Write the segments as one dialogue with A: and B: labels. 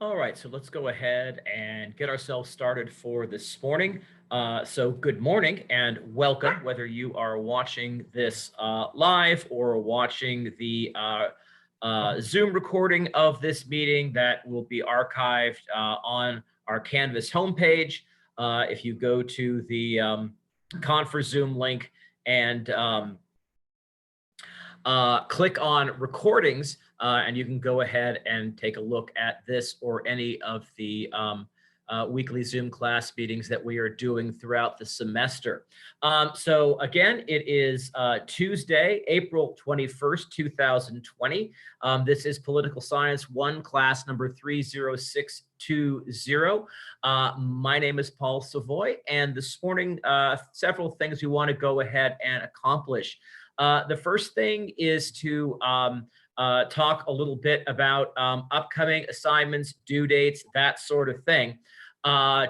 A: All right, so let's go ahead and get ourselves started for this morning. So good morning and welcome, whether you are watching this live or watching the Zoom recording of this meeting that will be archived on our Canvas homepage. If you go to the Confer Zoom link and click on recordings, and you can go ahead and take a look at this or any of the weekly Zoom class meetings that we are doing throughout the semester. So again, it is Tuesday, April 21st, 2020. This is Political Science 1, class number 30620. My name is Paul Savoy, and this morning, several things we want to go ahead and accomplish. The first thing is to talk a little bit about upcoming assignments, due dates, that sort of thing.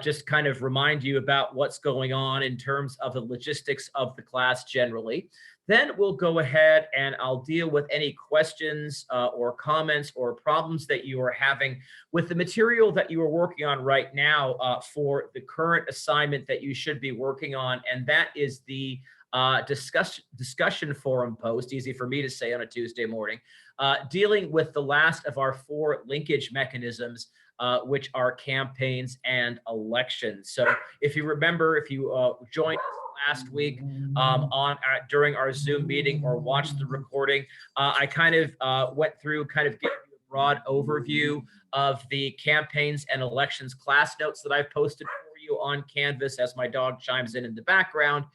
A: Just kind of remind you about what's going on in terms of the logistics of the class generally. Then we'll go ahead and I'll deal with any questions or comments or problems that you are having with the material that you are working on right now for the current assignment that you should be working on, and that is the discussion forum post, easy for me to say on a Tuesday morning, dealing with the last of our 4 linkage mechanisms, which are campaigns and elections. So if you remember, if you joined us last week during our Zoom meeting or watched the recording, I kind of went through, kind of gave you a broad overview of the campaigns and elections class notes that I've posted for you on Canvas as my dog chimes in the background.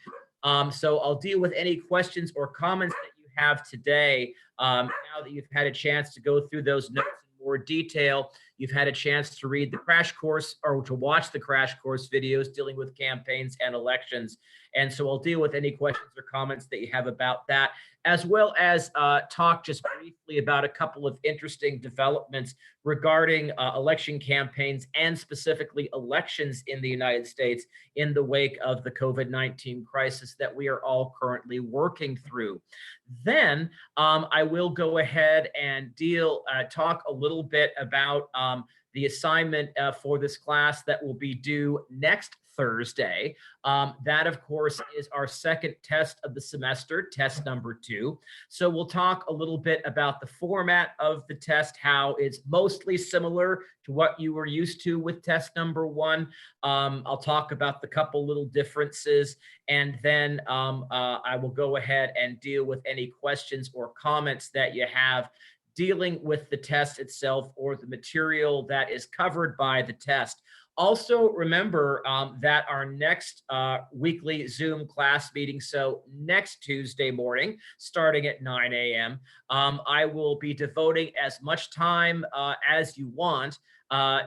A: So I'll deal with any questions or comments that you have today. Now that you've had a chance to go through those notes in more detail, you've had a chance to read the crash course or to watch the crash course videos dealing with campaigns and elections. And so I'll deal with any questions or comments that you have about that, as well as talk just briefly about a couple of interesting developments regarding election campaigns and specifically elections in the United States in the wake of the COVID-19 crisis that we are all currently working through. Then I will go ahead and talk a little bit about the assignment for this class that will be due next Thursday. That, of course, is our second test of the semester, test number 2. So we'll talk a little bit about the format of the test, how it's mostly similar to what you were used to with test number 1. I'll talk about the couple little differences, and then I will go ahead and deal with any questions or comments that you have dealing with the test itself or the material that is covered by the test. Also, remember that our next weekly Zoom class meeting, so next Tuesday morning, starting at 9 a.m., I will be devoting as much time as you want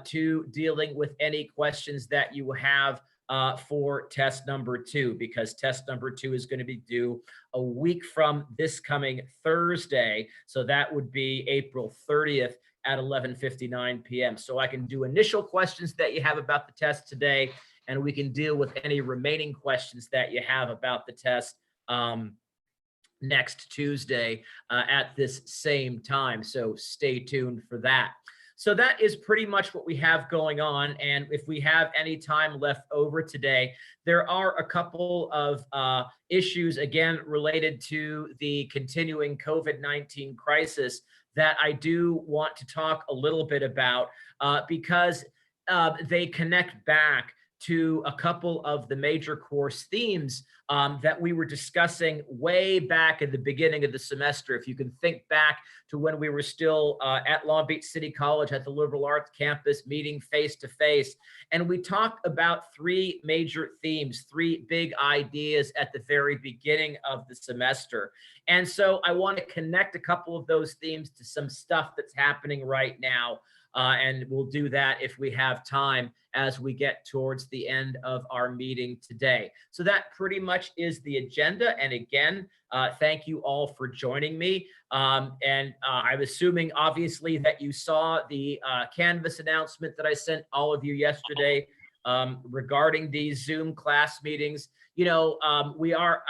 A: to dealing with any questions that you have for test number 2, because test number 2 is going to be due a week from this coming Thursday. So that would be April 30th at 11:59 p.m. So I can do initial questions that you have about the test today, and we can deal with any remaining questions that you have about the test next Tuesday at this same time. So stay tuned for that. So that is pretty much what we have going on. And if we have any time left over today, there are a couple of issues, again, related to the continuing COVID-19 crisis that I do want to talk a little bit about because they connect back to a couple of the major course themes that we were discussing way back at the beginning of the semester. If you can think back to when we were still at Long Beach City College at the liberal arts campus meeting face to face. And we talked about 3 major themes, 3 big ideas at the very beginning of the semester. And so I want to connect a couple of those themes to some stuff that's happening right now. And we'll do that if we have time as we get towards the end of our meeting today. So that pretty much is the agenda. And again, thank you all for joining me. I'm assuming, obviously, that you saw the Canvas announcement that I sent all of you yesterday regarding these Zoom class meetings. You know, we are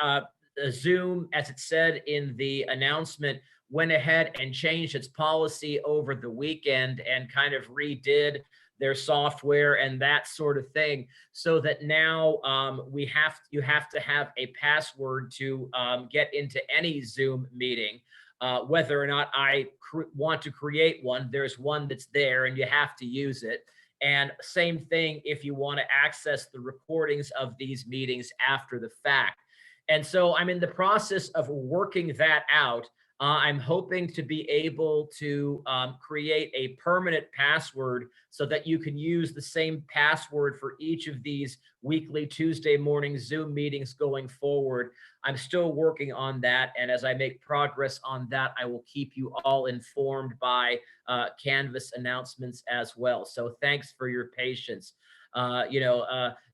A: Zoom, as it said in the announcement, went ahead and changed its policy over the weekend and kind of redid their software and that sort of thing, so that now you have to have a password to get into any Zoom meeting. Whether or not I want to create one, there's one that's there and you have to use it. And same thing if you want to access the recordings of these meetings after the fact. And so I'm in the process of working that out. I'm hoping to be able to create a permanent password so that you can use the same password for each of these weekly Tuesday morning Zoom meetings going forward. I'm still working on that. And as I make progress on that, I will keep you all informed by Canvas announcements as well. So thanks for your patience.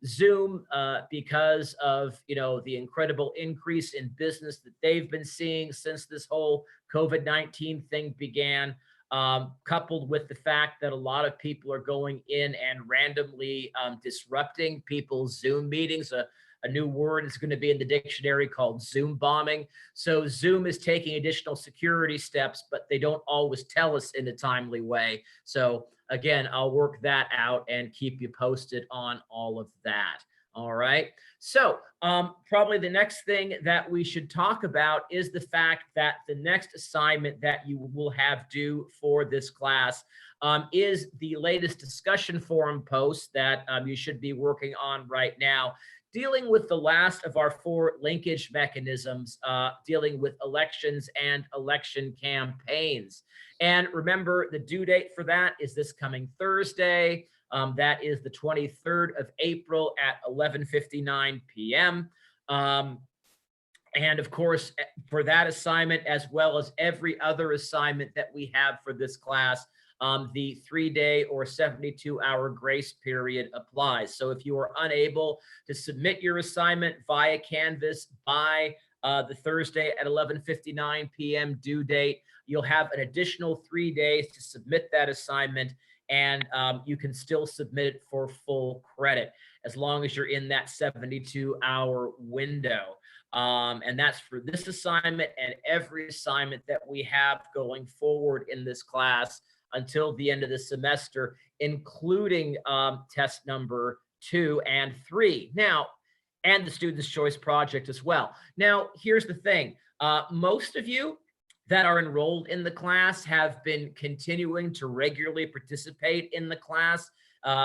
A: Zoom, because of, the incredible increase in business that they've been seeing since this whole COVID-19 thing began, coupled with the fact that a lot of people are going in and randomly disrupting people's Zoom meetings. A new word is going to be in the dictionary called Zoom bombing. So Zoom is taking additional security steps, but they don't always tell us in a timely way. So again, I'll work that out and keep you posted on all of that. All right. So probably the next thing that we should talk about is the fact that the next assignment that you will have due for this class is the latest discussion forum post that you should be working on right now, dealing with the last of our 4 linkage mechanisms, dealing with elections and election campaigns. And remember, the due date for that is this coming Thursday. That is the 23rd of April at 11:59 p.m. And of course, for that assignment, as well as every other assignment that we have for this class, the 3-day or 72-hour grace period applies. So if you are unable to submit your assignment via Canvas by the Thursday at 11:59 p.m. due date, you'll have an additional 3 days to submit that assignment, and you can still submit it for full credit as long as you're in that 72-hour window. And that's for this assignment and every assignment that we have going forward in this class until the end of the semester, including test number 2 and 3. Now, and the Student's Choice Project as well. Now, here's the thing. Most of you that are enrolled in the class have been continuing to regularly participate in the class,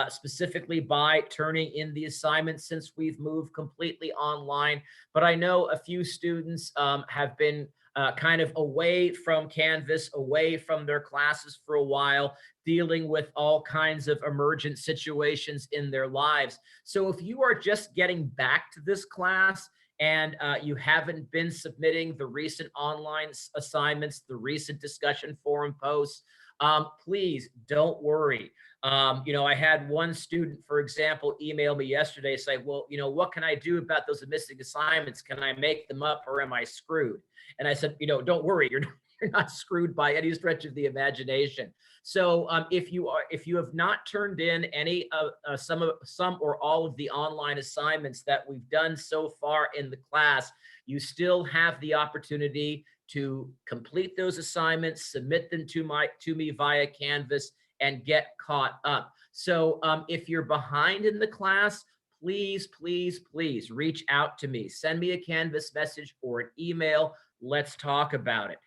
A: specifically by turning in the assignments since we've moved completely online. But I know a few students have been kind of away from Canvas, away from their classes for a while, dealing with all kinds of emergent situations in their lives. So if you are just getting back to this class and you haven't been submitting the recent online assignments, the recent discussion forum posts, please don't worry. I had one student, for example, email me yesterday say, well, what can I do about those missing assignments? Can I make them up or am I screwed? And I said, don't worry, you're not screwed by any stretch of the imagination. So if you have not turned in any some or all of the online assignments that we've done so far in the class, you still have the opportunity to complete those assignments, submit them to me via Canvas, and get caught up. So if you're behind in the class, please, please, please reach out to me. Send me a Canvas message or an email. Let's talk about it.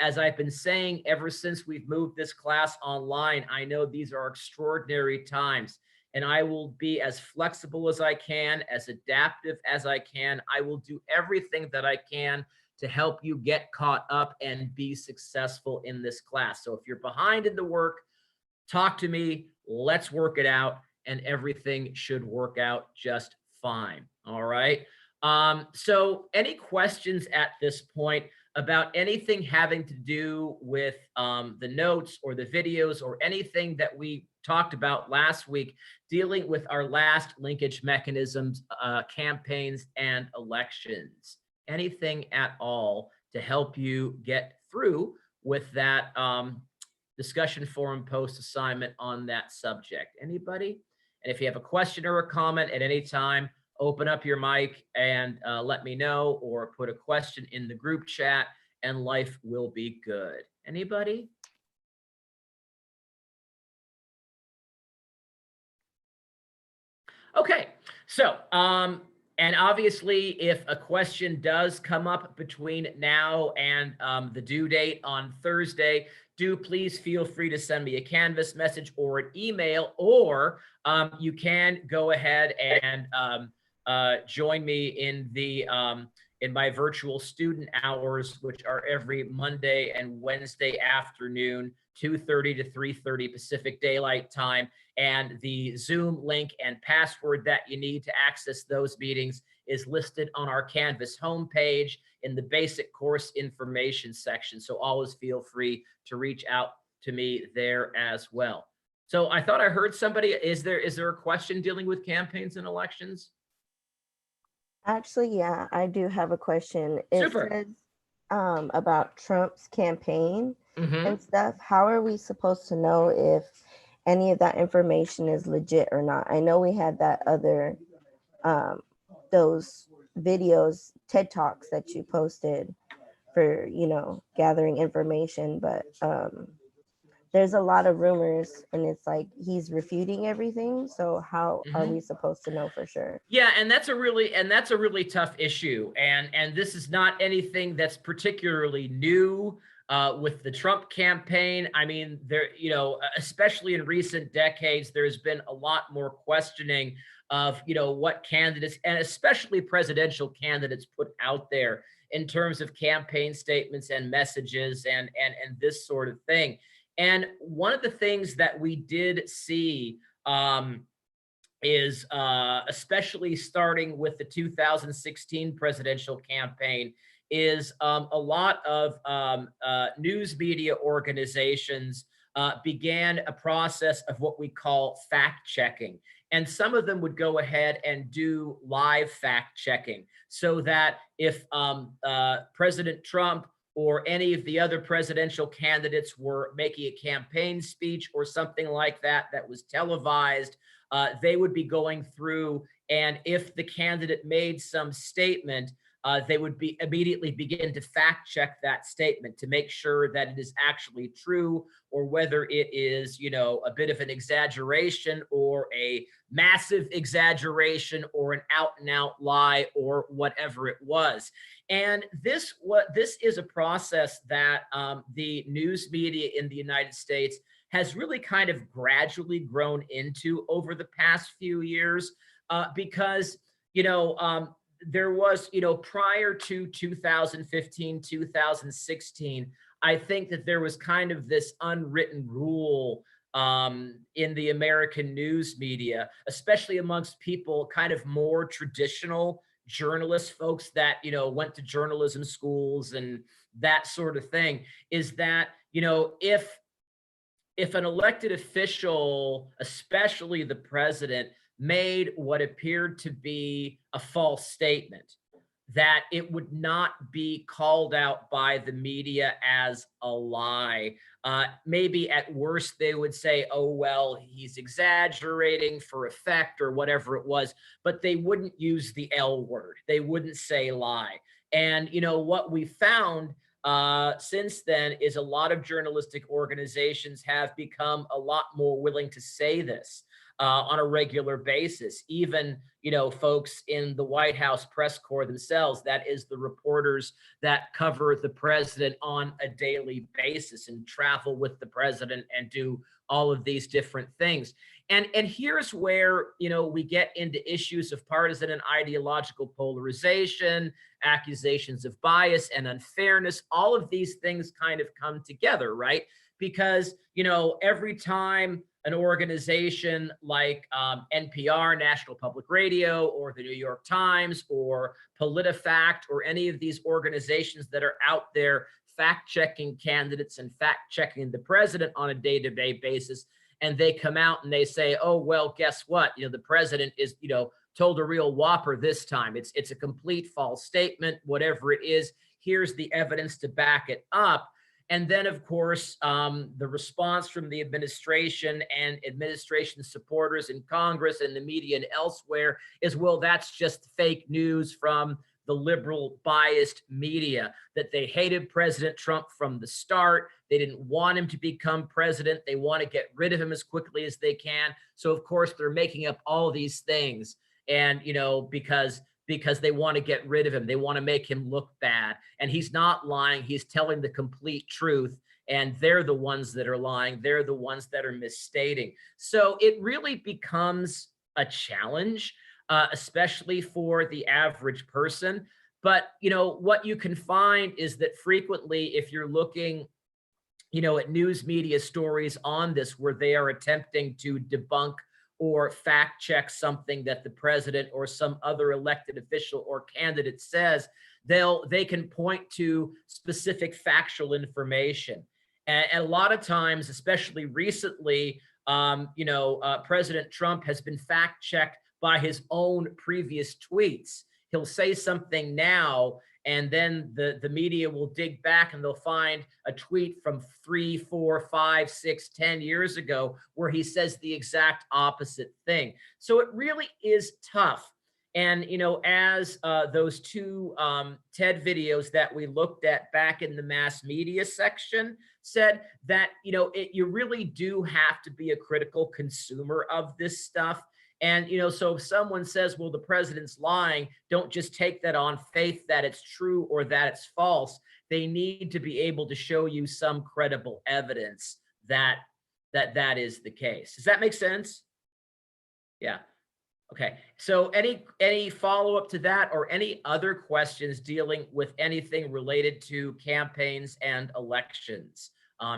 A: As I've been saying ever since we've moved this class online, I know these are extraordinary times, and I will be as flexible as I can, as adaptive as I can. I will do everything that I can to help you get caught up and be successful in this class. So if you're behind in the work, talk to me, let's work it out, and everything should work out just fine. All right. So any questions at this point about anything having to do with the notes or the videos or anything that we talked about last week dealing with our last linkage mechanisms, campaigns, and elections? Anything at all to help you get through with that discussion forum post assignment on that subject? Anybody? And if you have a question or a comment at any time, open up your mic and let me know, or put a question in the group chat and life will be good. Anybody? Okay, so and obviously, if a question does come up between now and the due date on Thursday, do please feel free to send me a Canvas message or an email, or you can go ahead and join me in my virtual student hours, which are every Monday and Wednesday afternoon, 2:30 to 3:30 Pacific Daylight Time. And the Zoom link and password that you need to access those meetings is listed on our Canvas homepage in the basic course information section. So always feel free to reach out to me there as well. So I thought I heard somebody. Is there a question dealing with campaigns and elections?
B: Actually, yeah, I do have a question. It
A: Super.
B: says about Trump's campaign
A: Mm-hmm.
B: and stuff. How are we supposed to know if any of that information is legit or not? I know we had that other those videos, TED Talks that you posted for, gathering information, but there's a lot of rumors and it's like he's refuting everything. So how are
A: Mm-hmm.
B: we supposed to know for sure?
A: Yeah, and that's a really tough issue, and this is not anything that's particularly new with the Trump campaign. I mean, there, especially in recent decades, there's been a lot more questioning of what candidates, and especially presidential candidates, put out there in terms of campaign statements and messages and this sort of thing. And one of the things that we did see. Is especially starting with the 2016 presidential campaign, is a lot of news media organizations began a process of what we call fact checking. And some of them would go ahead and do live fact checking so that if President Trump or any of the other presidential candidates were making a campaign speech or something like that that was televised, they would be going through, and if the candidate made some statement, they would be immediately begin to fact check that statement to make sure that it is actually true, or whether it is, a bit of an exaggeration or a massive exaggeration or an out and out lie or whatever it was. And this is a process that the news media in the United States has really kind of gradually grown into over the past few years, because there was, prior to 2015, 2016, I think that there was kind of this unwritten rule in the American news media, especially amongst people kind of more traditional journalists, folks that went to journalism schools and that sort of thing, is that if an elected official, especially the president, made what appeared to be a false statement, that it would not be called out by the media as a lie. Maybe at worst, they would say, oh, well, he's exaggerating for effect or whatever it was, but they wouldn't use the L word. They wouldn't say lie. And, what we found since then is a lot of journalistic organizations have become a lot more willing to say this on a regular basis. Even, folks in the White House press corps themselves, that is the reporters that cover the president on a daily basis and travel with the president and do all of these different things. And here's where, we get into issues of partisan and ideological polarization, accusations of bias and unfairness. All of these things kind of come together, right? Because, every time an organization like NPR, National Public Radio, or the New York Times, or PolitiFact, or any of these organizations that are out there fact-checking candidates and fact-checking the president on a day-to-day basis, and they come out and they say, oh, well, guess what? The president is, told a real whopper this time. It's a complete false statement, whatever it is. Here's the evidence to back it up. And then, of course, the response from the administration and administration supporters in Congress and the media and elsewhere is, well, that's just fake news from the liberal biased media, that they hated President Trump from the start. They didn't want him to become president. They want to get rid of him as quickly as they can. So of course they're making up all these things. And, because they want to get rid of him. They want to make him look bad. And he's not lying. He's telling the complete truth. And they're the ones that are lying. They're the ones that are misstating. So it really becomes a challenge, especially for the average person. But, what you can find is that frequently, if you're looking, at news media stories on this, where they are attempting to debunk or fact check something that the president or some other elected official or candidate says, they can point to specific factual information. And a lot of times, especially recently, President Trump has been fact checked by his own previous tweets. He'll say something now, and then the media will dig back and they'll find a tweet from 3, 4, 5, 6, 10 years ago where he says the exact opposite thing. So it really is tough. And, as those two TED videos that we looked at back in the mass media section said, that, you really do have to be a critical consumer of this stuff. And, so if someone says, well, the president's lying, don't just take that on faith that it's true or that it's false. They need to be able to show you some credible evidence that is the case. Does that make sense? Yeah. Okay. So any follow-up to that, or any other questions dealing with anything related to campaigns and elections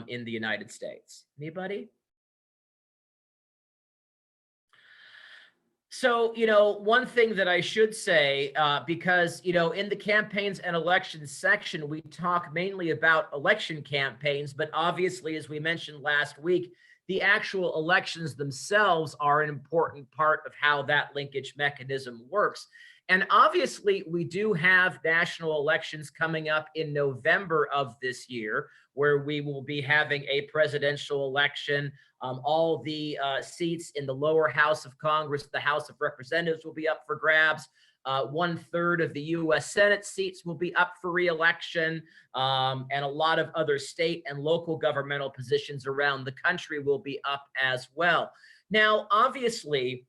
A: in the United States? Anybody? So, one thing that I should say, because, in the campaigns and elections section, we talk mainly about election campaigns, but obviously, as we mentioned last week, the actual elections themselves are an important part of how that linkage mechanism works. And obviously, we do have national elections coming up in November of this year, where we will be having a presidential election. All the seats in the lower house of Congress, the House of Representatives, will be up for grabs. 1/3 of the U.S. Senate seats will be up for re-election, and a lot of other state and local governmental positions around the country will be up as well. Now, obviously,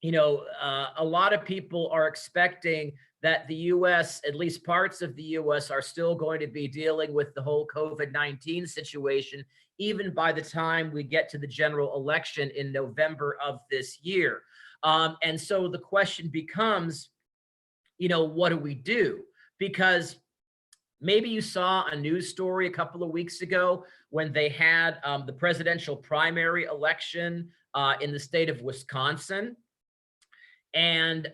A: a lot of people are expecting that the U.S., at least parts of the U.S., are still going to be dealing with the whole COVID-19 situation, even by the time we get to the general election in November of this year. And so the question becomes, what do we do? Because maybe you saw a news story a couple of weeks ago when they had the presidential primary election in the state of Wisconsin. And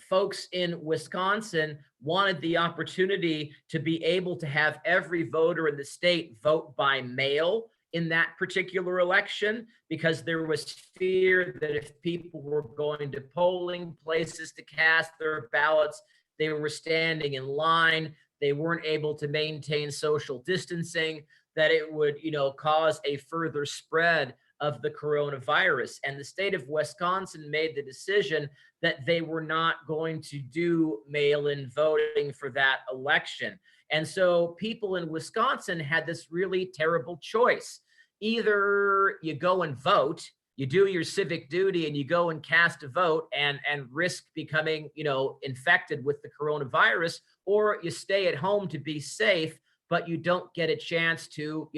A: folks in Wisconsin wanted the opportunity to be able to have every voter in the state vote by mail in that particular election, because there was fear that if people were going to polling places to cast their ballots, they were standing in line, they weren't able to maintain social distancing, that it would, cause a further spread of the coronavirus. And the state of Wisconsin made the decision that they were not going to do mail-in voting for that election. And so people in Wisconsin had this really terrible choice. Either you go and vote, you do your civic duty and you go and cast a vote and risk becoming, infected with the coronavirus, or you stay at home to be safe, but you don't get a chance to,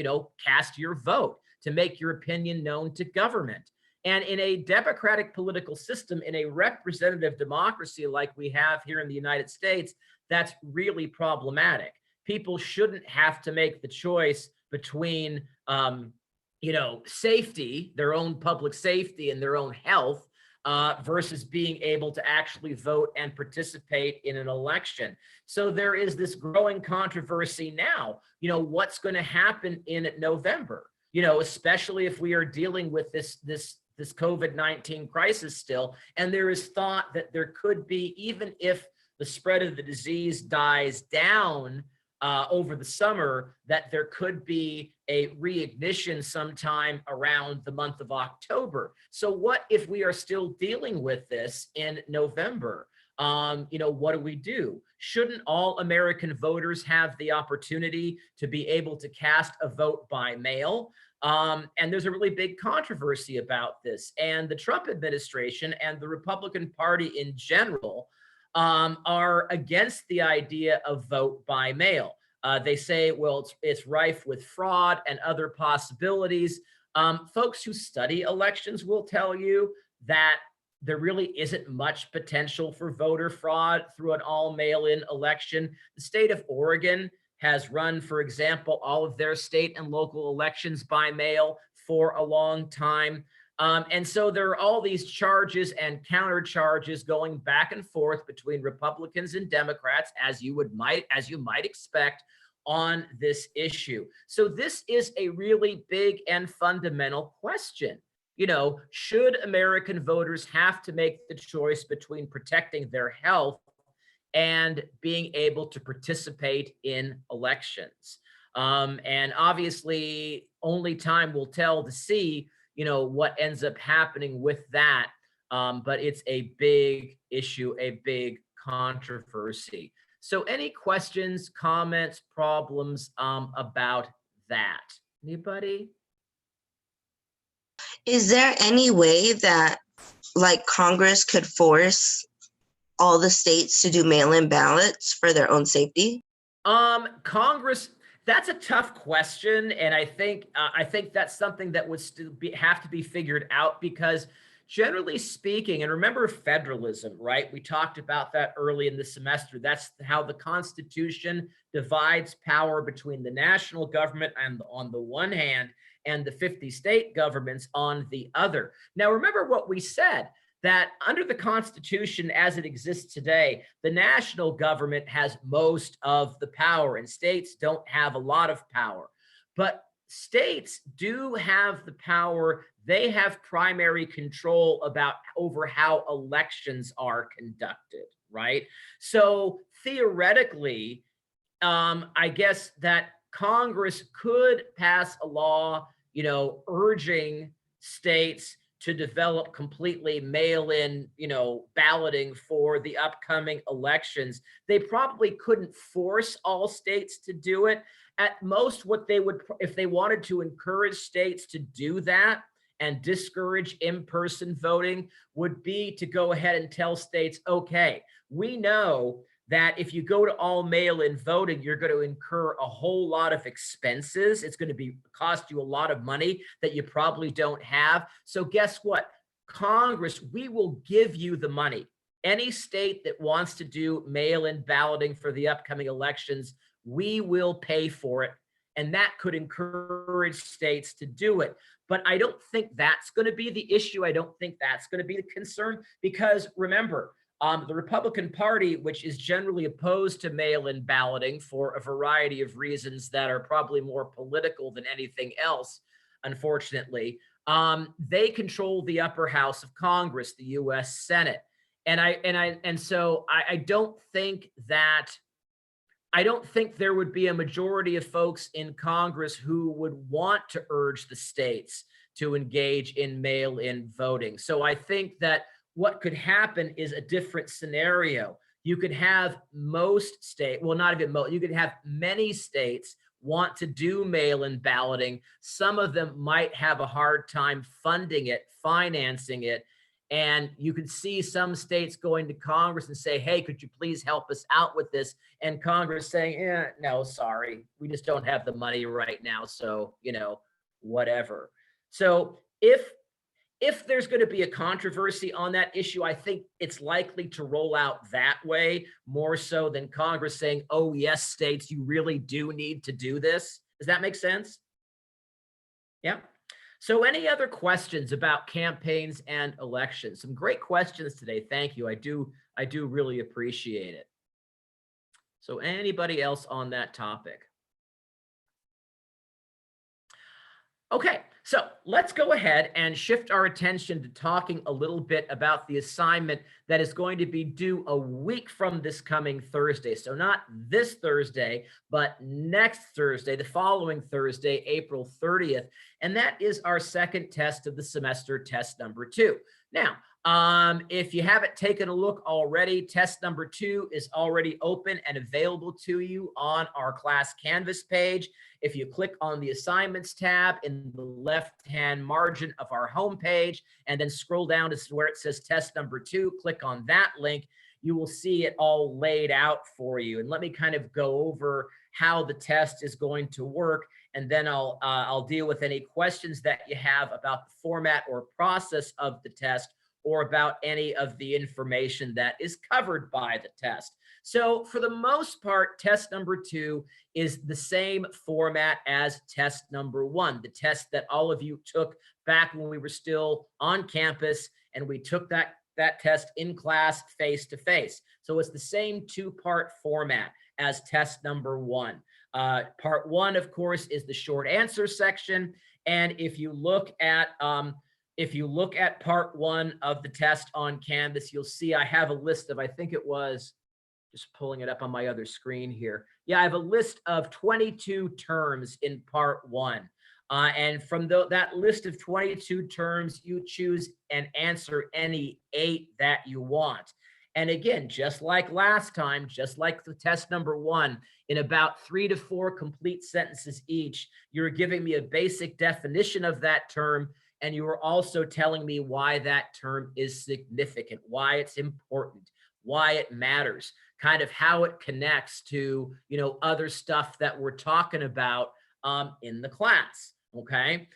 A: cast your vote, to make your opinion known to government. And in a democratic political system, in a representative democracy like we have here in the United States, that's really problematic. People shouldn't have to make the choice between, safety, their own public safety and their own health, versus being able to actually vote and participate in an election. So there is this growing controversy now, what's going to happen in November, especially if we are dealing with this COVID-19 crisis still. And there is thought that there could be, even if the spread of the disease dies down over the summer, that there could be a reignition sometime around the month of October. So what if we are still dealing with this in November? You know, what do we do? Shouldn't all American voters have the opportunity to be able to cast a vote by mail? And there's a really big controversy about this. And the Trump administration and the Republican Party in general are against the idea of vote by mail. They say, well, it's rife with fraud and other possibilities. Folks who study elections will tell you that there really isn't much potential for voter fraud through an all mail-in election. The state of Oregon has run, for example, all of their state and local elections by mail for a long time. And so there are all these charges and counter charges going back and forth between Republicans and Democrats, as you might expect, on this issue. So this is a really big and fundamental question. You know, should American voters have to make the choice between protecting their health and being able to participate in elections? And obviously, only time will tell to see, you know, what ends up happening with that. But it's a big issue, a big controversy. So any questions, comments, problems about that? Anybody?
C: Is there any way that like Congress could force all the states to do mail-in ballots for their own safety?
A: Congress, that's a tough question, and I think that's something that would still have to be figured out, because generally speaking, and remember federalism, right? We talked about that early in the semester. That's how the Constitution divides power between the national government and on the one hand, and the 50 state governments on the other. Now, remember what we said, that under the Constitution as it exists today, the national government has most of the power and states don't have a lot of power. But states do have the power. They have primary control over how elections are conducted, right? So theoretically, I guess that Congress could pass a law, you know, urging states to develop completely mail-in, you know, balloting for the upcoming elections. They probably couldn't force all states to do it. At most, what they would, if they wanted to encourage states to do that and discourage in-person voting, would be to go ahead and tell states, okay, we know that if you go to all mail-in voting, you're going to incur a whole lot of expenses. It's going to cost you a lot of money that you probably don't have. So guess what? Congress, we will give you the money. Any state that wants to do mail-in balloting for the upcoming elections, we will pay for it. And that could encourage states to do it. But I don't think that's going to be the issue. I don't think that's going to be the concern, because remember, the Republican Party, which is generally opposed to mail-in balloting for a variety of reasons that are probably more political than anything else, unfortunately, they control the upper house of Congress, the U.S. Senate. And so I don't think there would be a majority of folks in Congress who would want to urge the states to engage in mail-in voting. So I think that what could happen is a different scenario. You could have most states, well, not even most, you could have many states want to do mail-in balloting. Some of them might have a hard time funding it, financing it. And you could see some states going to Congress and say, hey, could you please help us out with this? And Congress saying, no, sorry, we just don't have the money right now. So, you know, whatever. So if there's going to be a controversy on that issue, I think it's likely to roll out that way more so than Congress saying, oh, yes, states, you really do need to do this. Does that make sense? Yeah. So any other questions about campaigns and elections? Some great questions today. Thank you. I do really appreciate it. So anybody else on that topic? Okay, so let's go ahead and shift our attention to talking a little bit about the assignment that is going to be due a week from this coming Thursday. So not this Thursday, but next Thursday, the following Thursday, April 30th. And that is our second test of the semester, test number 2. Now, If you haven't taken a look already, test number 2 is already open and available to you on our class Canvas page. If you click on the assignments tab in the left-hand margin of our homepage and then scroll down to where it says test number 2, click on that link, you will see it all laid out for you. And let me kind of go over how the test is going to work, and then I'll deal with any questions that you have about the format or process of the test, or about any of the information that is covered by the test. So for the most part, test number 2 is the same format as test number 1, the test that all of you took back when we were still on campus and we took that test in class face-to-face. So it's the same 2-part format as test number 1. Part 1, of course, is the short answer section. And if you look at part 1 of the test on Canvas, you'll see I have a list of, I think it was, just pulling it up on my other screen here. Yeah, I have a list of 22 terms in part 1. And from that list of 22 terms, you choose and answer any 8 that you want. And again, just like last time, just like the test number 1, in about 3 to 4 complete sentences each, you're giving me a basic definition of that term, and you are also telling me why that term is significant, why it's important, why it matters, kind of how it connects to, other stuff that we're talking about in the class. Okay.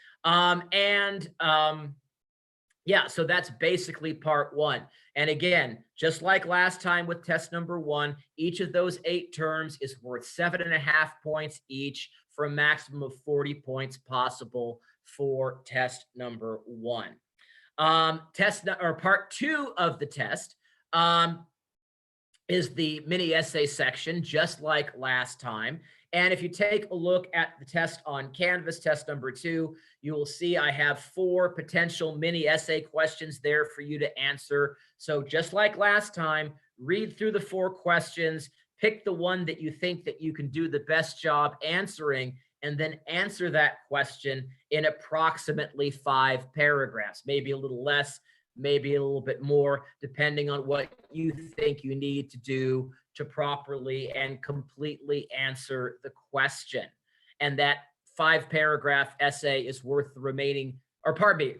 A: Yeah, so that's basically part 1. And again, just like last time with test number 1, each of those 8 terms is worth 7.5 points each, for a maximum of 40 points possible for test number 1. Part 2 of the test is the mini essay section, just like last time. And if you take a look at the test on Canvas, test number 2, you will see I have 4 potential mini essay questions there for you to answer. So just like last time, read through the 4 questions, pick the one that you think that you can do the best job answering, and then answer that question in approximately 5 paragraphs, maybe a little less, maybe a little bit more, depending on what you think you need to do to properly and completely answer the question. And that 5-paragraph essay is worth the remaining, or pardon me,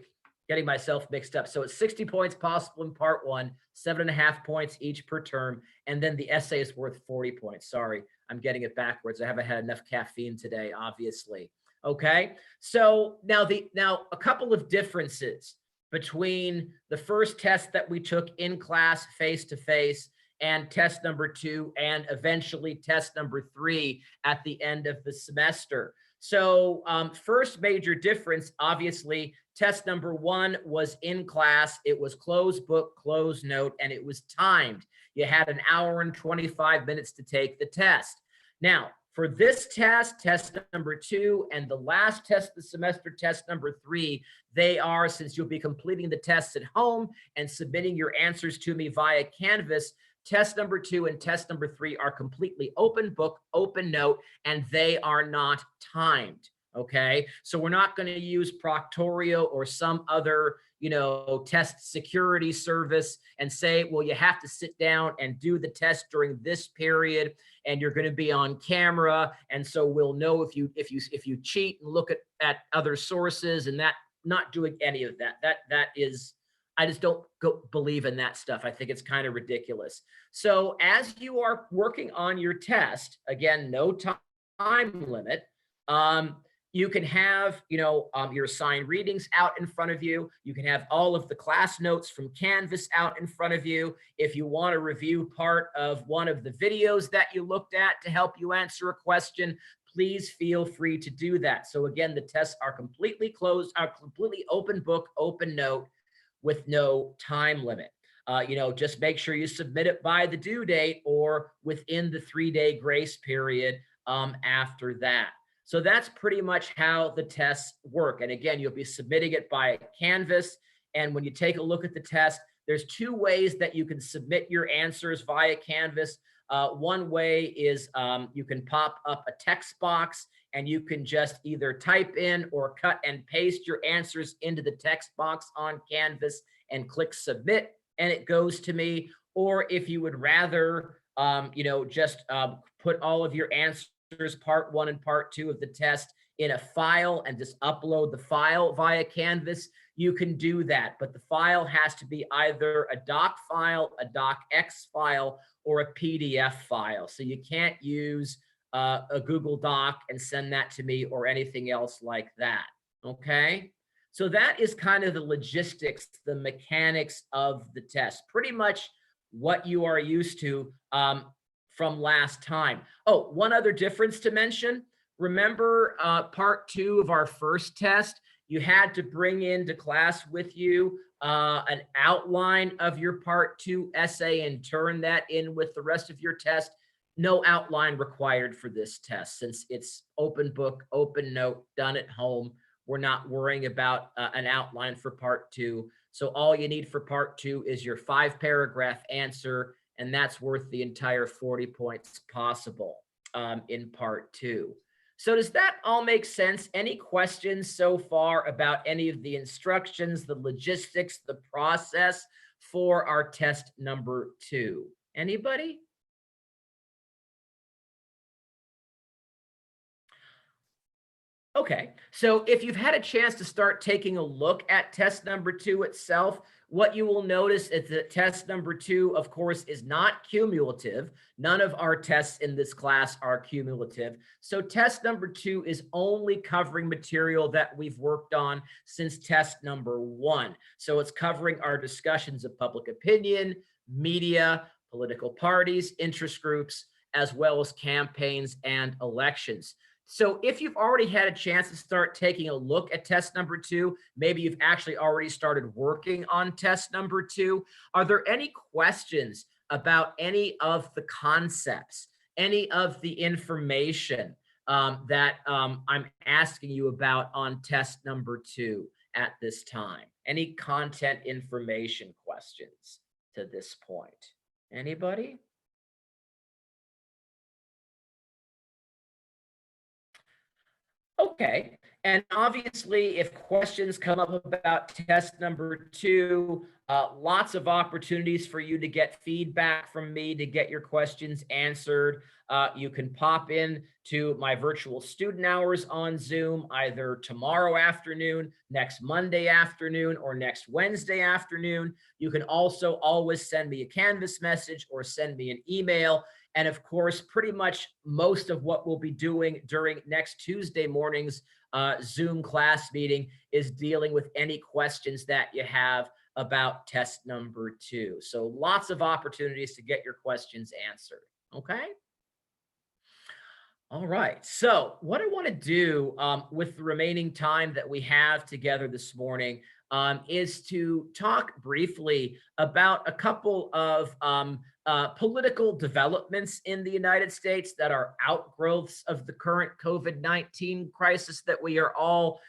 A: getting myself mixed up. So it's 60 points possible in part 1, 7.5 points each per term, and then the essay is worth 40 points. Sorry, I'm getting it backwards. I haven't had enough caffeine today, obviously. Okay, so now a couple of differences between the first test that we took in class face-to-face and test number 2, and eventually test number 3 at the end of the semester. So first major difference, obviously, test number 1 was in class. It was closed book, closed note, and it was timed. You had an hour and 25 minutes to take the test. Now, for this test, test number 2, and the last test of the semester, test number 3, they are, since you'll be completing the tests at home and submitting your answers to me via Canvas, test number 2 and test number 3 are completely open book, open note, and they are not timed. Okay, so we're not going to use Proctorio or some other, test security service and say, well, you have to sit down and do the test during this period, and you're going to be on camera, and so we'll know if you cheat and look at other sources, and that, not doing any of that. That is, I just don't believe in that stuff. I think it's kind of ridiculous. So as you are working on your test, again, no time limit. You can have, your assigned readings out in front of you. You can have all of the class notes from Canvas out in front of you. If you want to review part of one of the videos that you looked at to help you answer a question, please feel free to do that. So again, the tests are completely closed, are completely open book, open note, with no time limit. Just make sure you submit it by the due date or within the 3-day grace period after that. So that's pretty much how the tests work. And again, you'll be submitting it by Canvas. And when you take a look at the test, there's 2 ways that you can submit your answers via Canvas. One way is you can pop up a text box and you can just either type in or cut and paste your answers into the text box on Canvas, and click submit, and it goes to me. Or if you would rather, just put all of your answers, part 1 and part 2 of the test, in a file and just upload the file via Canvas, you can do that. But the file has to be either a doc file, a docx file, or a PDF file. So you can't use a Google Doc and send that to me or anything else like that. Okay. So that is kind of the logistics, the mechanics of the test, pretty much what you are used to from last time. Oh, one other difference to mention. Remember part 2 of our first test, you had to bring into class with you an outline of your part 2 essay and turn that in with the rest of your test. No outline required for this test since it's open book, open note, done at home. We're not worrying about an outline for part 2. So all you need for part 2 is your 5-paragraph answer, and that's worth the entire 40 points possible in part 2. So does that all make sense? Any questions so far about any of the instructions, the logistics, the process for our test number 2? Anybody? Okay, so if you've had a chance to start taking a look at test number 2 itself, what you will notice is that test number 2, of course, is not cumulative. None of our tests in this class are cumulative. So test number 2 is only covering material that we've worked on since test number 1. So it's covering our discussions of public opinion, media, political parties, interest groups, as well as campaigns and elections. So if you've already had a chance to start taking a look at test number 2, maybe you've actually already started working on test number 2, are there any questions about any of the concepts, any of the information that I'm asking you about on test number 2 at this time? Any content information questions to this point? Anybody? Okay, and obviously if questions come up about test number 2, lots of opportunities for you to get feedback from me to get your questions answered. You can pop in to my virtual student hours on Zoom either tomorrow afternoon, next Monday afternoon, or next Wednesday afternoon. You can also always send me a Canvas message or send me an email. And of course, pretty much most of what we'll be doing during next Tuesday morning's Zoom class meeting is dealing with any questions that you have about test number 2. So lots of opportunities to get your questions answered. Okay. All right. So what I want to do with the remaining time that we have together this morning is to talk briefly about a couple of political developments in the United States that are outgrowths of the current COVID-19 crisis that we are all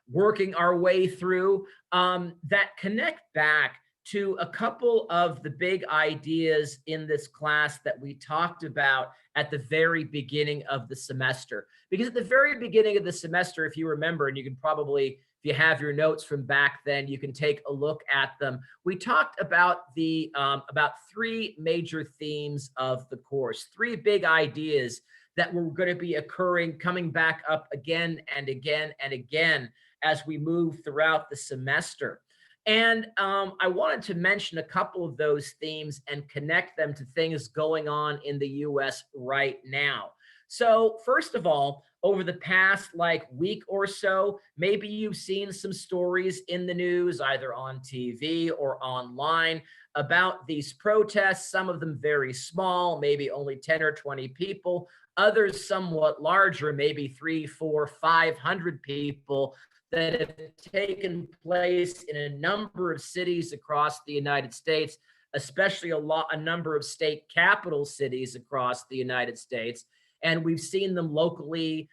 A: working our way through, that connect back to a couple of the big ideas in this class that we talked about at the very beginning of the semester. Because at the very beginning of the semester, if you remember, and you can probably, if you have your notes from back then, you can take a look at them. We talked about the about 3 major themes of the course, 3 big ideas that were going to be occurring, coming back up again and again and again as we move throughout the semester. And I wanted to mention a couple of those themes and connect them to things going on in the US right now. So first of all, over the past week or so, maybe you've seen some stories in the news, either on TV or online, about these protests, some of them very small, maybe only 10 or 20 people, others somewhat larger, maybe 300, 400, 500 people, that have taken place in a number of cities across the United States, especially a number of state capital cities across the United States. And we've seen them locally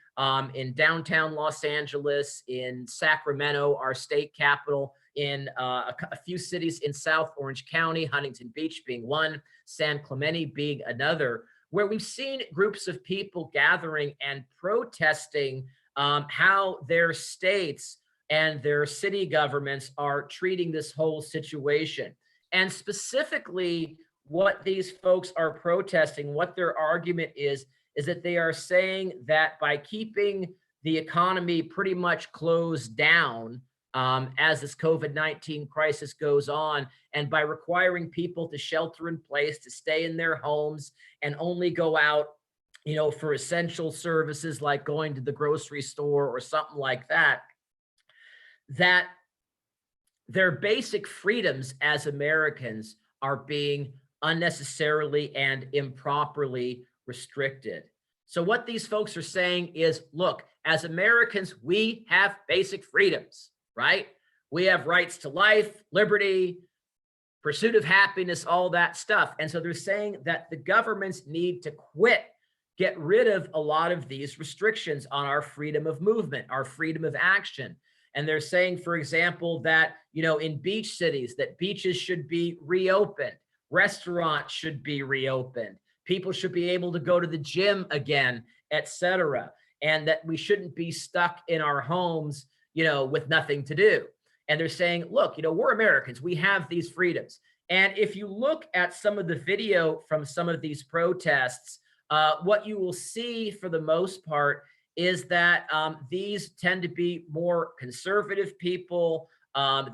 A: in downtown Los Angeles, in Sacramento, our state capital, in a few cities in South Orange County, Huntington Beach being one, San Clemente being another, where we've seen groups of people gathering and protesting how their states and their city governments are treating this whole situation. And specifically, what these folks are protesting, what their argument is that they are saying that by keeping the economy pretty much closed down as this COVID-19 crisis goes on, and by requiring people to shelter in place, to stay in their homes and only go out, for essential services like going to the grocery store or something like that, that their basic freedoms as Americans are being unnecessarily and improperly restricted. So what these folks are saying is, look, as Americans, we have basic freedoms, right? We have rights to life, liberty, pursuit of happiness, all that stuff. And so they're saying that the governments need to get rid of a lot of these restrictions on our freedom of movement, our freedom of action. And they're saying, for example, that, in beach cities, that beaches should be reopened, restaurants should be reopened, people should be able to go to the gym again, etc. And that we shouldn't be stuck in our homes, with nothing to do. And they're saying, look, we're Americans, we have these freedoms. And if you look at some of the video from some of these protests, what you will see for the most part is that these tend to be more conservative people.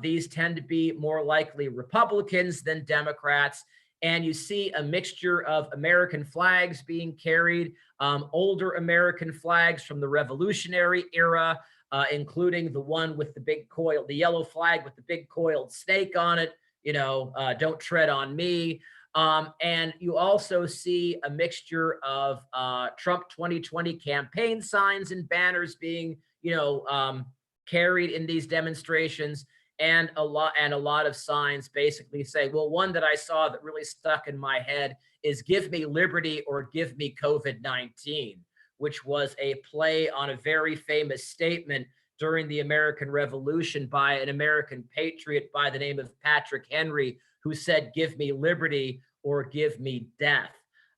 A: These tend to be more likely Republicans than Democrats. And you see a mixture of American flags being carried, older American flags from the Revolutionary era, including the one with the yellow flag with the big coiled snake on it, don't tread on me. And you also see a mixture of Trump 2020 campaign signs and banners being, carried in these demonstrations, and a lot of signs basically say, well, one that I saw that really stuck in my head is "Give me liberty or give me COVID-19," which was a play on a very famous statement during the American Revolution by an American patriot by the name of Patrick Henry, who said, "Give me liberty or give me death."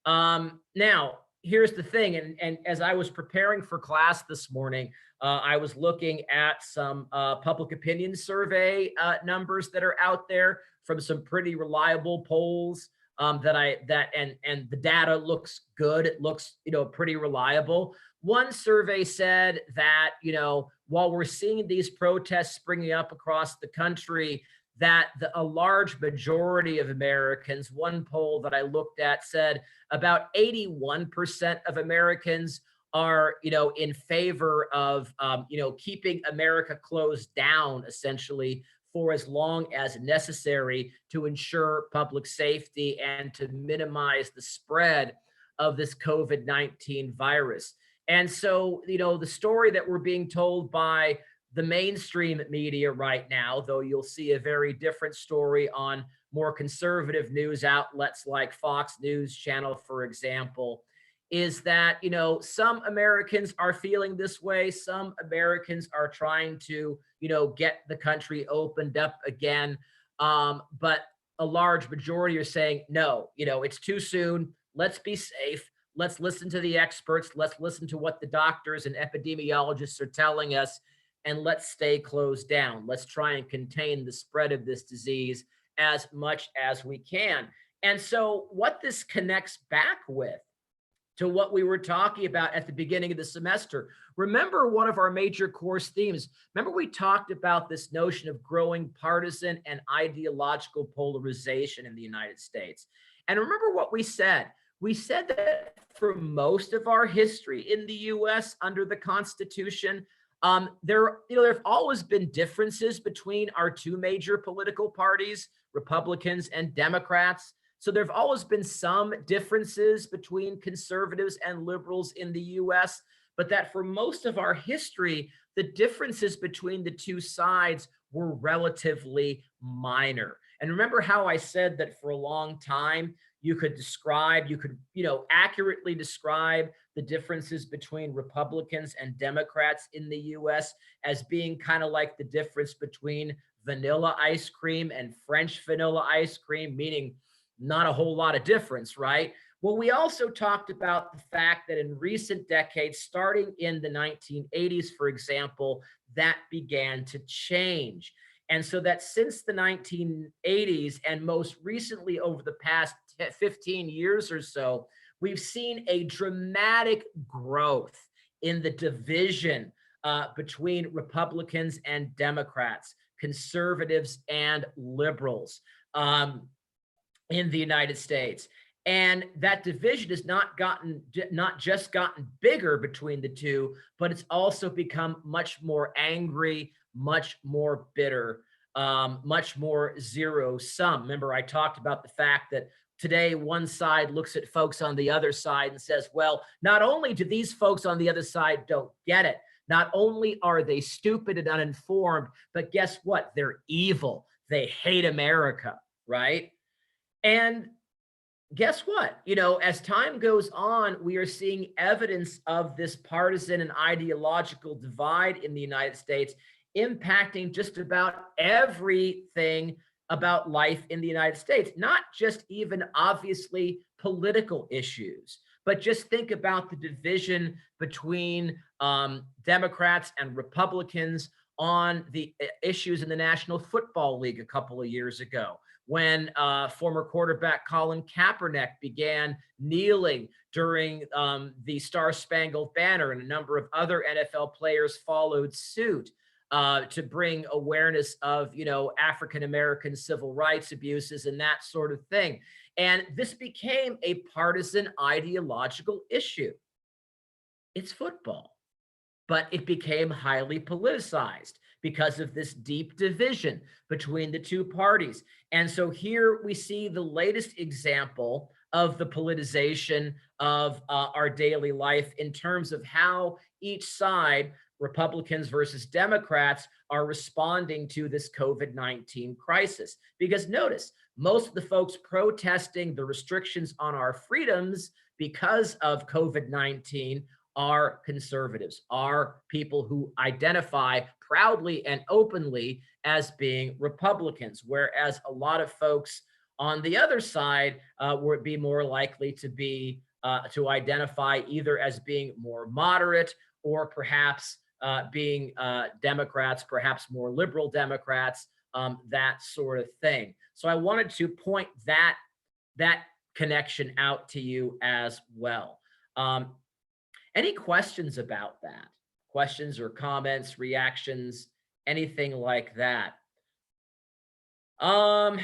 A: Now, here's the thing. And as I was preparing for class this morning, I was looking at some public opinion survey numbers that are out there from some pretty reliable polls and the data looks good. It looks, pretty reliable. One survey said that, while we're seeing these protests springing up across the country, that a large majority of Americans, one poll that I looked at said about 81% of Americans are, in favor of, keeping America closed down essentially for as long as necessary to ensure public safety and to minimize the spread of this COVID-19 virus. And so, the story that we're being told by the mainstream media right now, though you'll see a very different story on more conservative news outlets like Fox News Channel, for example, is that, some Americans are feeling this way. Some Americans are trying to, get the country opened up again. But a large majority are saying, no, it's too soon. Let's be safe. Let's listen to the experts. Let's listen to what the doctors and epidemiologists are telling us, and let's stay closed down. Let's try and contain the spread of this disease as much as we can. And so what this connects back with to what we were talking about at the beginning of the semester. Remember one of our major course themes. Remember we talked about this notion of growing partisan and ideological polarization in the United States. And remember what we said. We said that for most of our history in the US under the Constitution, there have always been differences between our two major political parties, Republicans and Democrats. So there have always been some differences between conservatives and liberals in the US, but that for most of our history, the differences between the two sides were relatively minor. And remember how I said that for a long time, you could accurately describe the differences between Republicans and Democrats in the US as being kind of like the difference between vanilla ice cream and French vanilla ice cream, meaning not a whole lot of difference, right? Well, we also talked about the fact that in recent decades, starting in the 1980s, for example, that began to change. And so that since the 1980s, and most recently over the past 15 years or so, we've seen a dramatic growth in the division between Republicans and Democrats, conservatives and liberals in the United States. And that division has not just gotten bigger between the two, but it's also become much more angry, much more bitter, much more zero sum. Remember, I talked about the fact that today one side looks at folks on the other side and says, well, not only do these folks on the other side don't get it, not only are they stupid and uninformed, but guess what? They're evil. They hate America, right? And guess what? You know, as time goes on, we are seeing evidence of this partisan and ideological divide in the United States impacting just about everything about life in the United States, not just even obviously political issues, but just think about the division between Democrats and Republicans on the issues in the National Football League a couple of years ago, when former quarterback Colin Kaepernick began kneeling during the Star-Spangled Banner, and a number of other NFL players followed suit to bring awareness of, you know, African-American civil rights abuses and that sort of thing. And this became a partisan ideological issue. It's football, but it became highly politicized because of this deep division between the two parties. And so here we see the latest example of the politicization of our daily life in terms of how each side, Republicans versus Democrats, are responding to this COVID-19 crisis. Because notice, most of the folks protesting the restrictions on our freedoms because of COVID-19 are conservatives, are people who identify proudly and openly as being Republicans, whereas a lot of folks on the other side would be more likely to be to identify either as being more moderate or perhaps being Democrats, perhaps more liberal Democrats, that sort of thing. So I wanted to point that connection out to you as well. Any questions about that? Questions or comments, reactions, anything like that? So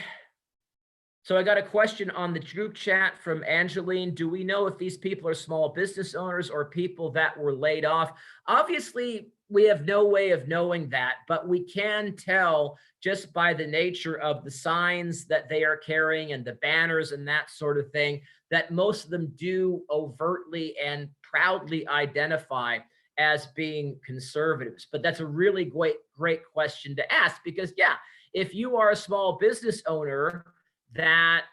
A: I got a question on the group chat from Angeline. Do we know if these people are small business owners or people that were laid off? Obviously, we have no way of knowing that, but we can tell just by the nature of the signs that they are carrying and the banners and that sort of thing, that most of them do overtly and proudly identify as being conservatives. But that's a really great question to ask, because yeah, if you are a small business owner that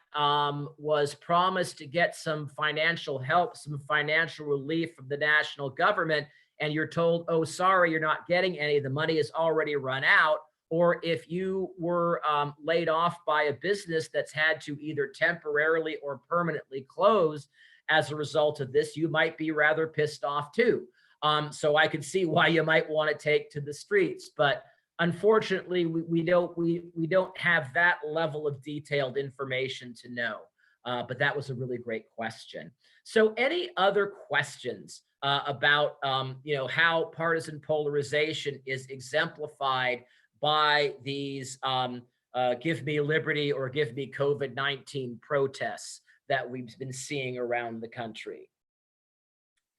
A: was promised to get some financial help, some financial relief from the national government, and you're told, oh, sorry, you're not getting any, the money has already run out. Or if you were laid off by a business that's had to either temporarily or permanently close as a result of this, you might be rather pissed off too. So I could see why you might want to take to the streets, but unfortunately, we don't have that level of detailed information to know. But that was a really great question. So any other questions about you know, how partisan polarization is exemplified by these give me liberty or give me COVID-19 protests that we've been seeing around the country?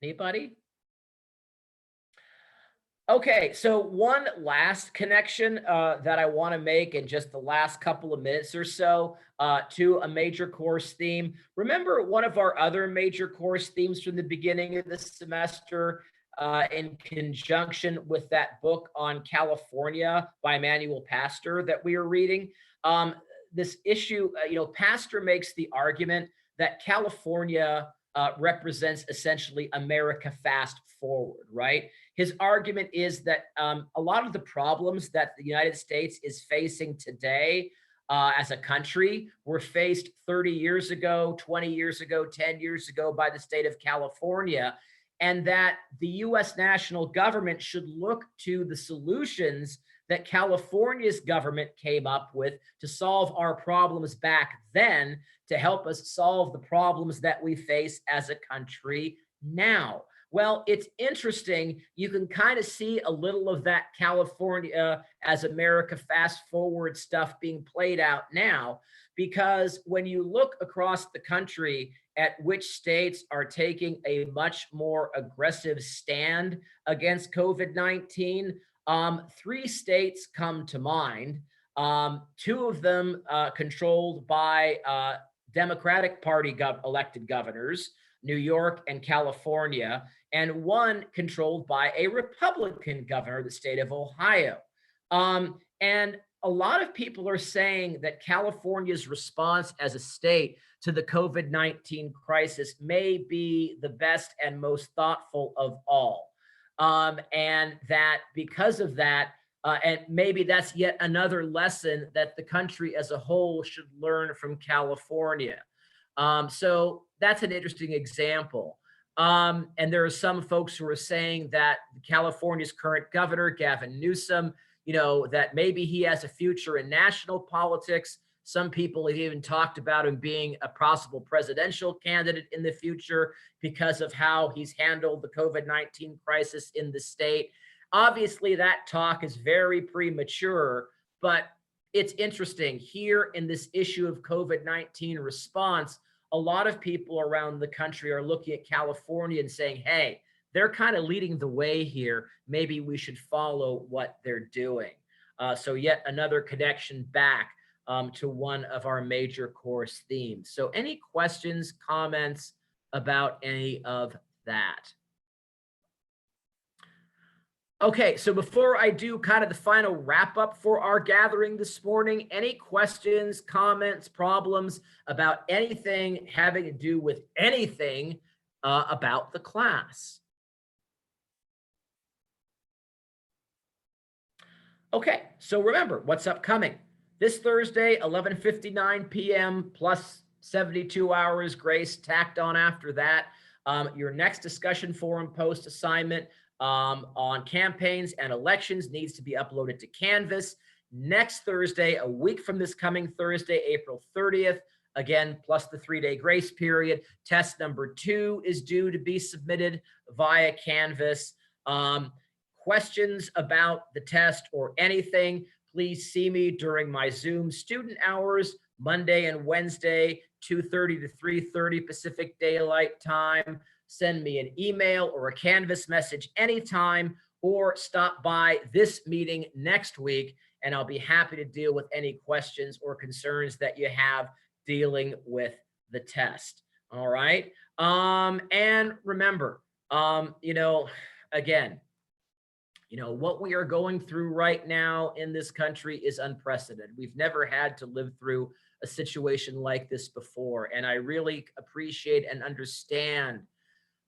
A: Anybody? Okay, so one last connection that I want to make in just the last couple of minutes or so to a major course theme. Remember one of our other major course themes from the beginning of the semester in conjunction with that book on California by Manuel Pastor that we were reading? This issue, you know, Pastor makes the argument that California represents essentially America fast forward, right? His argument is that a lot of the problems that the United States is facing today as a country were faced 30 years ago, 20 years ago, 10 years ago by the state of California, and that the US national government should look to the solutions that California's government came up with to solve our problems back then to help us solve the problems that we face as a country now. Well, it's interesting. You can kind of see a little of that California as America fast forward stuff being played out now, because when you look across the country at which states are taking a much more aggressive stand against COVID-19, three states come to mind. Two of them controlled by Democratic Party elected governors, New York and California, and one controlled by a Republican governor, the state of Ohio. And a lot of people are saying that California's response as a state to the COVID-19 crisis may be the best and most thoughtful of all. And that because of that, and maybe that's yet another lesson that the country as a whole should learn from California. So that's an interesting example. And there are some folks who are saying that California's current governor, Gavin Newsom, that maybe he has a future in national politics. Some people have even talked about him being a possible presidential candidate in the future because of how he's handled the COVID-19 crisis in the state. Obviously, that talk is very premature, but it's interesting here in this issue of COVID-19 response. A lot of people around the country are looking at California and saying, hey, they're kind of leading the way here. Maybe we should follow what they're doing. So yet another connection back to one of our major course themes. So any questions, comments about any of that? Okay, so before I do kind of the final wrap up for our gathering this morning, any questions, comments, problems about anything having to do with anything about the class? Okay, so remember what's upcoming. This Thursday, 11:59 p.m. plus 72 hours grace tacked on after that. Your next discussion forum post assignment on campaigns and elections needs to be uploaded to Canvas. Next Thursday, a week from this coming Thursday, April 30th, again, plus the 3-day grace period, test number 2 is due to be submitted via Canvas. Questions about the test or anything, please see me during my Zoom student hours, Monday and Wednesday, 2:30 to 3:30 Pacific Daylight Time. Send me an email or a Canvas message anytime, or stop by this meeting next week, and I'll be happy to deal with any questions or concerns that you have dealing with the test. All right. And remember, again, what we are going through right now in this country is unprecedented. We've never had to live through a situation like this before. And I really appreciate and understand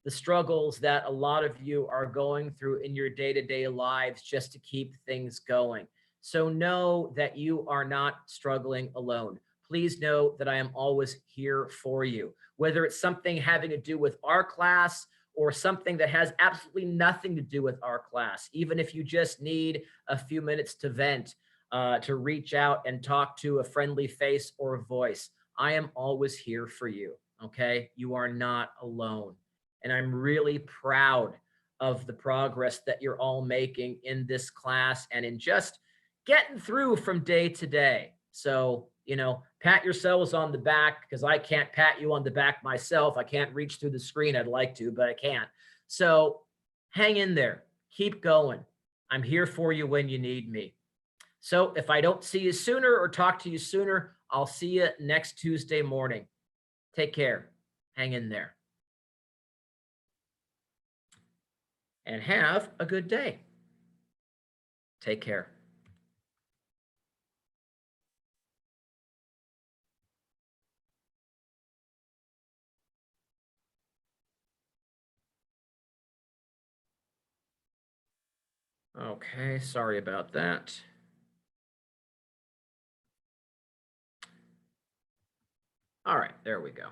A: the struggles that a lot of you are going through in your day-to-day lives just to keep things going. So know that you are not struggling alone. Please know that I am always here for you, whether it's something having to do with our class or something that has absolutely nothing to do with our class. Even if you just need a few minutes to vent, to reach out and talk to a friendly face or a voice, I am always here for you, okay? You are not alone. And I'm really proud of the progress that you're all making in this class and in just getting through from day to day. So, pat yourselves on the back, because I can't pat you on the back myself. I can't reach through the screen. I'd like to, but I can't. So hang in there. Keep going. I'm here for you when you need me. So if I don't see you sooner or talk to you sooner, I'll see you next Tuesday morning. Take care. Hang in there. And have a good day. Take care. Okay, sorry about that. All right, there we go.